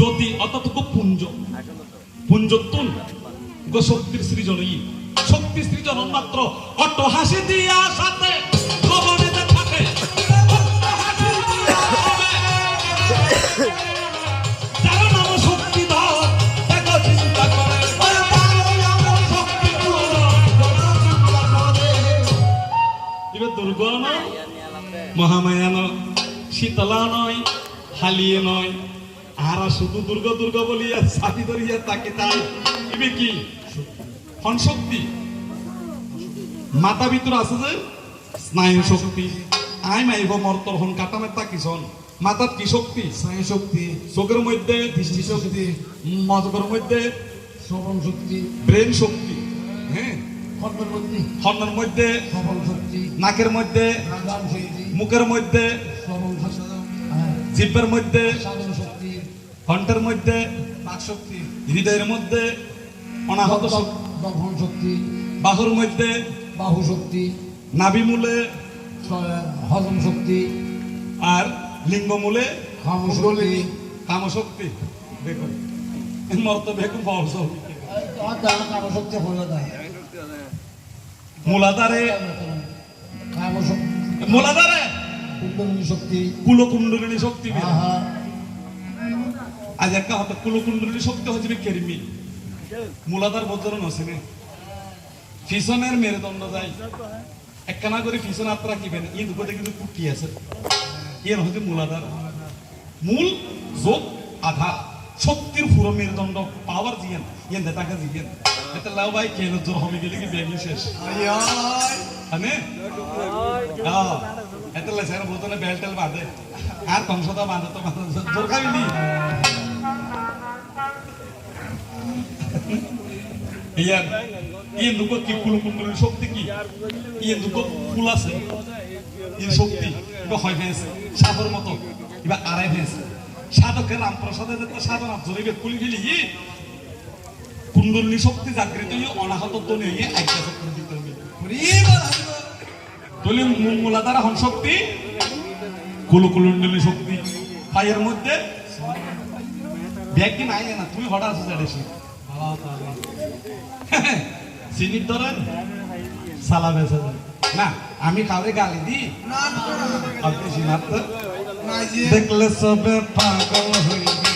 জ্যোতি অর্থাৎ পুঞ্জ পুঞ্জত্তুন গো শক্তির সৃজনই শক্তি সৃজন মাত্র অট হাসি দিয়া সাথে খবরেতে থাকে যার নাম শক্তিধর দেখো চিন্তা করে এবার দুর্গা নয় মহামায়া নয় শীতলা নয় হালিয়ে নয় আর শুধু দুর্গা দুর্গা বলিয়া সাথী ধরিয়া তাকে তাই এবে কি হন শক্তি মাথা ভিতর আছে যে স্নায়ু শক্তি আই মাইব মর্তর হন কাটামে তাকিছন মাথার কি শক্তি স্নায়ু শক্তি চোখের মধ্যে দৃষ্টি শক্তি মগজের মধ্যে শ্রবণ শক্তি ব্রেন শক্তি হ্যাঁ হর্নের মধ্যে নাকের মধ্যে মুখের মধ্যে জিভের মধ্যে কণ্ঠের মধ্যে শক্তি হৃদয়ের মধ্যে অনাহত শক্তি বাহুর মধ্যে বাহু শক্তি নাভি মূলে হজম শক্তি আর লিঙ্গ মূলে কাম শক্তি দেখুন মর্ত বেকুম মূলাধারে মূলাধারে শক্তি কুলকুণ্ডলিনী শক্তি আজ একটা হঠাৎ কুলকুণ্ডলিনী শক্তি হচ্ছে কেরিমি মূলাধার বজ্রন আছে না পিছনের মেরুদণ্ড যায় একখানা করে পিছন হাত রাখিবেন এই দুটোতে কিন্তু কুটি আছে এর হচ্ছে মূলাধার মূল যোগ আধার শক্তির পুরো মেরুদণ্ড পাওয়ার জিয়েন ইয়েন দেতাকে জিয়েন এটা লাও ভাই কেন জোর হবে গেলে কি ব্যাগি শেষ আনে এটা লেসার বোতলে বেলটেল বাঁধে আর কংসদা বাঁধে তো জোর খাইনি ইয়ার ইয়ে দুটো কি কুলকুণ্ডলীর শক্তি কি ইয়ে দুটো ফুল আছে এর শক্তি এবার হয় ভেঙেছে সাধর মতো এবার আড়াই ভেঙেছে সাধকের রামপ্রসাদে যেতে সাধনা জরিবে কুলি ফেলি কুণ্ডলী শক্তি জাগৃত হয়ে অনাহত নিয়ে একটা শক্তি দিতে হবে তলি মূলাধার হন শক্তি কুলকুণ্ডলী শক্তি পায়ের মধ্যে ব্যাগ কি নাই না তুমি হঠাৎ আছে দেশে চিনির ধরেন সালা বেচা না আমি কাউরে গালি দি আপনি দেখলে সবে পাগল হইবে